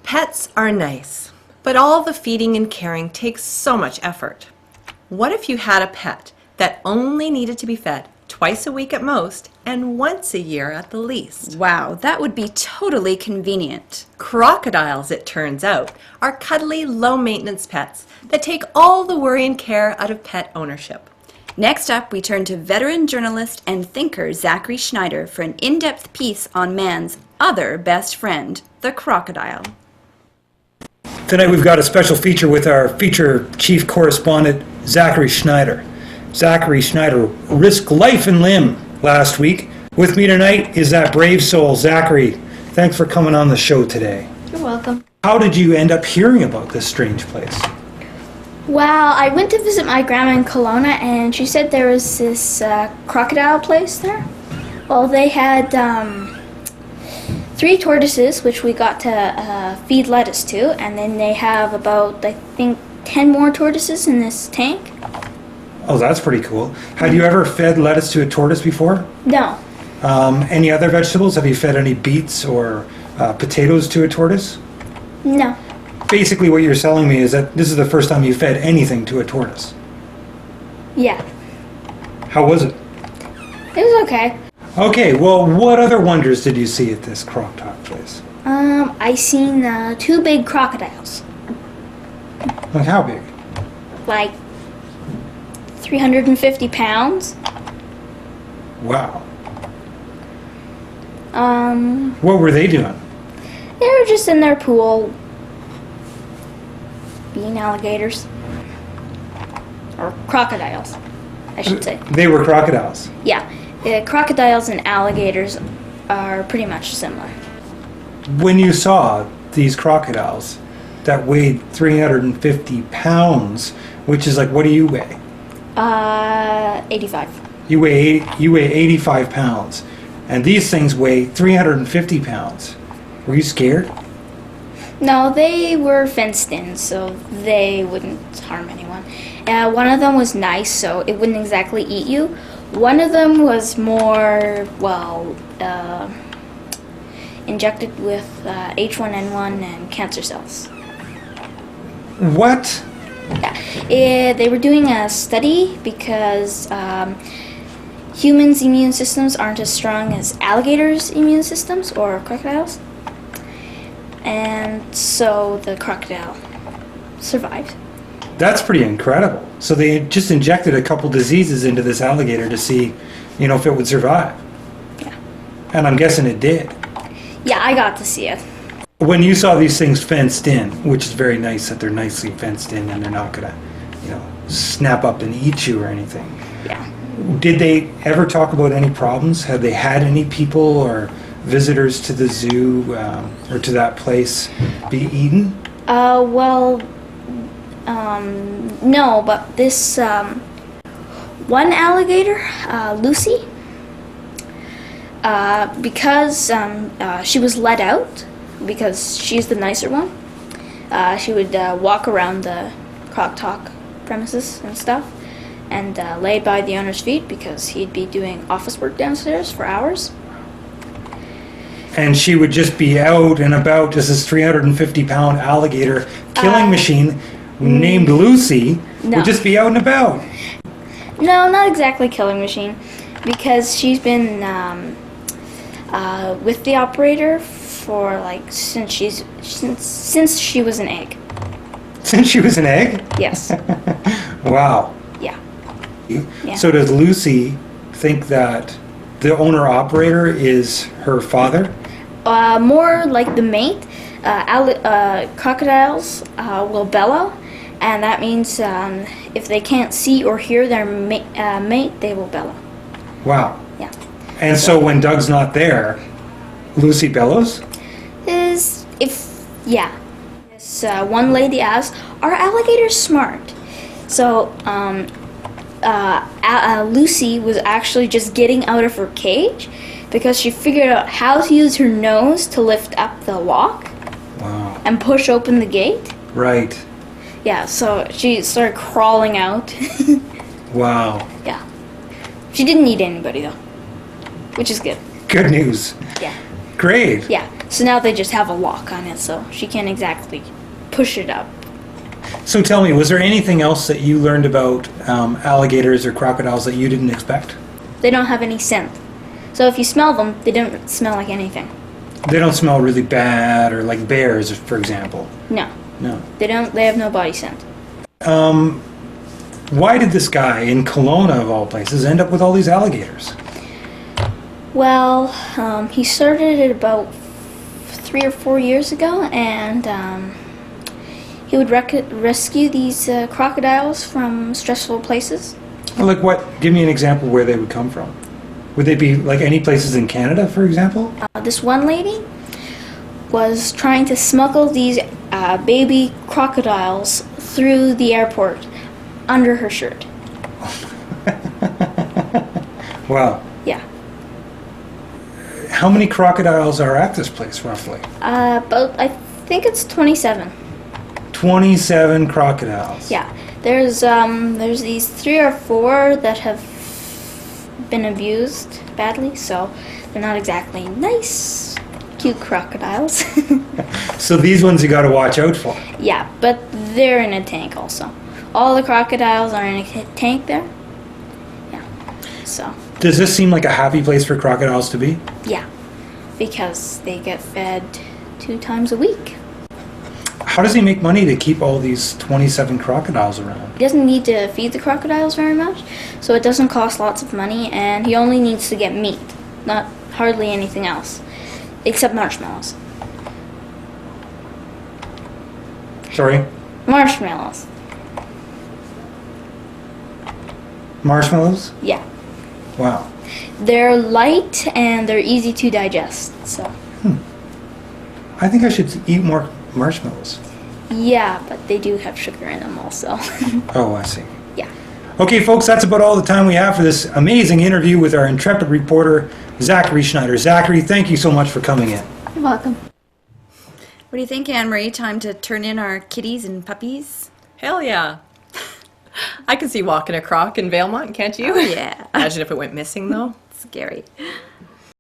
Pets are nice, but all the feeding and caring takes so much effort. What if you had a pet that only needed to be fed twice a week at most and once a year at the least? Wow, that would be totally convenient. Crocodiles, it turns out, are cuddly, low-maintenance pets that take all the worry and care out of pet ownership. Next up, we turn to veteran journalist and thinker Zachary Schneider for an in-depth piece on man's other best friend, the crocodile. Tonight we've got a special feature with our feature chief correspondent, Zachary Schneider. Zachary Schneider risked life and limb last week. With me tonight is that brave soul, Zachary. Thanks for coming on the show today. You're welcome. How did you end up hearing about this strange place? Well, I went to visit my grandma in Kelowna, and she said there was this crocodile place there. Well, they had 3 tortoises, which we got to feed lettuce to, and then they have about, I think, 10 more tortoises in this tank. Oh, that's pretty cool. Had you ever fed lettuce to a tortoise before? No. Any other vegetables? Have you fed any beets or potatoes to a tortoise? No. Basically what you're telling me is that this is the first time you fed anything to a tortoise. Yeah. How was it? It was okay. Okay, well, what other wonders did you see at this CrocTalk place? I seen 2 big crocodiles. Like how big? Like 350 pounds. Wow. What were they doing? They were just in their pool being alligators. Or crocodiles, I should say. They were crocodiles. Yeah, crocodiles and alligators are pretty much similar. When you saw these crocodiles that weighed 350 pounds, which is like, what do you weigh? 85. You weigh 85 pounds, and these things weigh 350 pounds. Were you scared? No, they were fenced in, so they wouldn't harm anyone. One of them was nice, so it wouldn't exactly eat you. One of them was more, injected with H1N1 and cancer cells. What? Yeah, they were doing a study because humans' immune systems aren't as strong as alligators' immune systems or crocodiles. And so the crocodile survived. That's pretty incredible. So they just injected a couple diseases into this alligator to see, if it would survive. Yeah. And I'm guessing it did. Yeah, I got to see it. When you saw these things fenced in, which is very nice that they're nicely fenced in and they're not gonna, snap up and eat you or anything. Yeah. Did they ever talk about any problems? Have they had any people or visitors to the zoo or to that place be eaten? No, but this one alligator, Lucy, because she was let out, because she's the nicer one, she would walk around the CrocTalk premises and stuff, and lay by the owner's feet because he'd be doing office work downstairs for hours. And she would just be out and about as this 350-pound alligator killing machine named Lucy No. would just be out and about. No, not exactly killing machine, because she's been with the operator for since she was an egg. Since she was an egg? Yes. Wow. Yeah. Yeah. So does Lucy think that the owner-operator is her father? More like the mate. Crocodiles will bellow, and that means if they can't see or hear their mate, they will bellow. Wow. Yeah. And so when Doug's not there, Lucy bellows? This one lady asked, "Are alligators smart?" So Lucy was actually just getting out of her cage because she figured out how to use her nose to lift up the lock. Wow. And push open the gate. Right. Yeah, so she started crawling out. Wow. Yeah. She didn't eat anybody though, which is good. Good news. Yeah. Great. Yeah. So now they just have a lock on it, so she can't exactly push it up. So tell me, was there anything else that you learned about alligators or crocodiles that you didn't expect? They don't have any scent. So if you smell them, they don't smell like anything. They don't smell really bad, or like bears, for example. No. No. They don't. They have no body scent. Why did this guy in Kelowna, of all places, end up with all these alligators? Well, he started it about 3 or 4 years ago, and he would rescue these crocodiles from stressful places. Like what? Give me an example where they would come from. Would they be like any places in Canada, for example? This one lady was trying to smuggle these baby crocodiles through the airport under her shirt. Wow. Yeah. How many crocodiles are at this place, roughly? About, I think it's 27. 27 crocodiles. Yeah. There's these 3 or 4 that have been abused badly, so they're not exactly nice, cute crocodiles. So these ones you got to watch out for. Yeah, but they're in a tank also. All the crocodiles are in a tank there. Yeah. So. Does this seem like a happy place for crocodiles to be? Yeah, because they get fed 2 times a week. How does he make money to keep all these 27 crocodiles around? He doesn't need to feed the crocodiles very much, so it doesn't cost lots of money, and he only needs to get meat, not hardly anything else, except marshmallows. Sorry? Marshmallows. Marshmallows? Yeah. Wow. They're light and they're easy to digest, so. I think I should eat more marshmallows. Yeah, but they do have sugar in them also. Oh, I see. Yeah. Okay, folks, that's about all the time we have for this amazing interview with our intrepid reporter, Zachary Schneider. Zachary, thank you so much for coming in. You're welcome. What do you think, Anne-Marie? Time to turn in our kitties and puppies? Hell yeah. I can see walking a croc in Valemont, can't you? Oh, yeah. Imagine if it went missing, though. Scary.